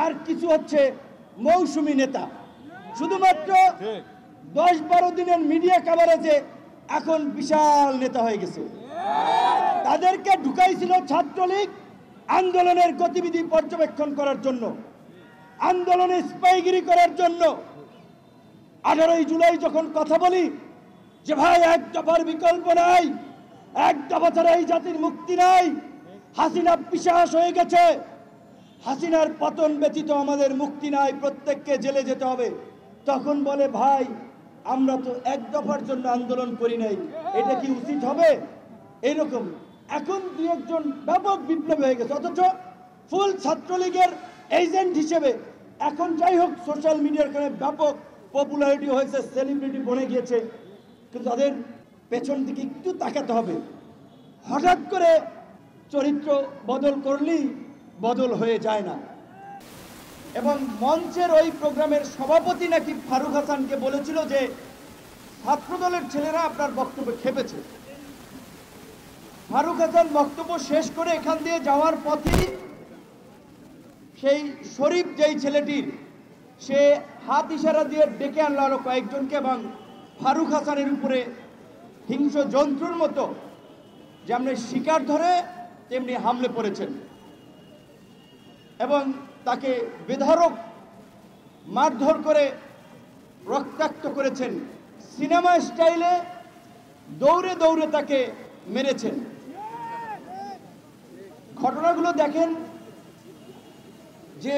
আর কিছু হচ্ছে মৌসুমী নেতা। শুধুমাত্র 10-12 দিনের মিডিয়া কভারেজে এখন বিশাল নেতা হয়ে গেছে। তাদেরকে ঢুকাইছিল ছাত্রলীগ আন্দোলনের গতিবিধি পর্যবেক্ষণ করার জন্য, আন্দোলনে স্পাইগিরি করার জন্য। 18ই জুলাই যখন কথা বলি যে ভাই এক দফার বিকল্প নাই, এক দফা ছাড়া এই জাতির মুক্তি নাই, হাসিনা পিশাচ হয়ে গেছে, হাসিনার পতন ব্যতীত আমাদের মুক্তি নাই, প্রত্যেককে জেলে যেতে হবে, তখন বলে ভাই আমরা তো এক দফার জন্য আন্দোলন করি নাই, এটা কি উচিত হবে? এইরকম এখন দু একজন ব্যাপক বিপ্লবী হয়ে গেছে, অথচ ফুল ছাত্রলীগের এজেন্ট হিসেবে এখন যাই হোক সোশ্যাল মিডিয়ার কারণে ব্যাপক পপুলারিটি হয়েছে, সেলিব্রিটি বনে গিয়েছে, কিন্তু তাদের পেছন দিকে একটু তাকাতে হবে। হঠাৎ করে চরিত্র বদল করলেই বদল হয়ে যায় না। এবং মঞ্চের ওই প্রোগ্রামের সভাপতি নাকি ফারুক হাসানকে বলেছিল যে ছাত্রদলের ছেলেরা আপনার বক্তব্য খেপেছে। ফারুক হাসান বক্তব্য শেষ করে এখান দিয়ে যাওয়ার পথেই সেই শরীফ যেই ছেলেটির, সে হাত ইশারা দিয়ে ডেকে আনলো আরো কয়েকজনকে এবং ফারুক হাসানের উপরে হিংস্র জন্তুর মতো যেমনি শিকার ধরে তেমনি হামলে পড়েছেন এবং তাকে বেধড়ক মারধর করে রক্তাক্ত করেছেন, সিনেমা স্টাইলে দৌড়ে দৌড়ে তাকে মেরেছেন। ঘটনাগুলো দেখেন যে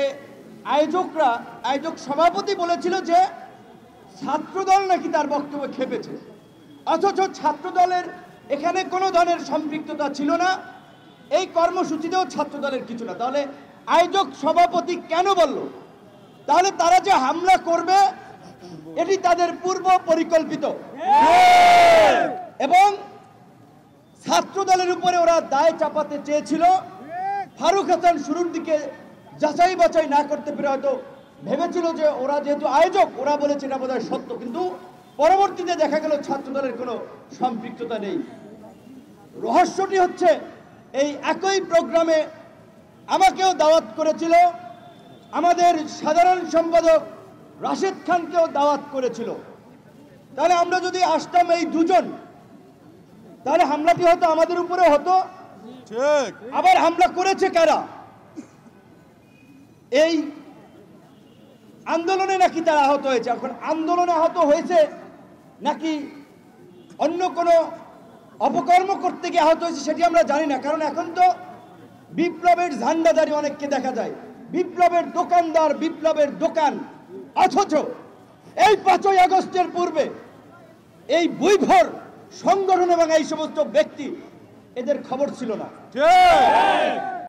আয়োজক সভাপতি বলেছিল যে ছাত্রদল নাকি তার বক্তব্য খেপেছে, অথচ ছাত্রদলের এখানে কোনো ধরনের সম্পৃক্ততা ছিল না, এই কর্মসূচিতেও ছাত্রদলের কিছু না। তাহলে আয়োজক সভাপতি কেন বলল? তাহলে তারা যে হামলা করবে এটি তাদের পূর্ব পরিকল্পিত এবং ছাত্রদলের উপরে ওরা দায় চাপাতে চেয়েছিল। ফারুক হাসান শুরুর দিকে যাচাই বাছাই না করতে পেরে হয়তো ভেবেছিল যে ওরা যেহেতু আয়োজক, ওরা বলেছে এটা বোধহয় সত্য, কিন্তু পরবর্তীতে দেখা গেল ছাত্রদলের কোনো সম্পৃক্ততা নেই। রহস্যটি হচ্ছে এই একই প্রোগ্রামে আমাকেও দাওয়াত করেছিল, আমাদের সাধারণ সম্পাদক রাশেদ খানকেও দাওয়াত করেছিল। তাহলে আমরা যদি আসতাম এই দুজন, তাহলে হামলাটি হয়তো আমাদের উপরে হতো। আবার হামলা করেছে কারা? এই আন্দোলনে নাকি তারা আহত হয়েছে। এখন আন্দোলনে আহত হয়েছে নাকি অন্য কোনো অপকর্ম করতে গিয়ে আহত হয়েছে সেটি আমরা জানি না, কারণ এখন তো বিপ্লবের ঝান্ডাধারী অনেককে দেখা যায়, বিপ্লবের দোকানদার, বিপ্লবের দোকান, অথচ এই 5ই আগস্টের পূর্বে এই বৈভর সংগঠন এবং এই সমস্ত ব্যক্তি, এদের খবর ছিল না।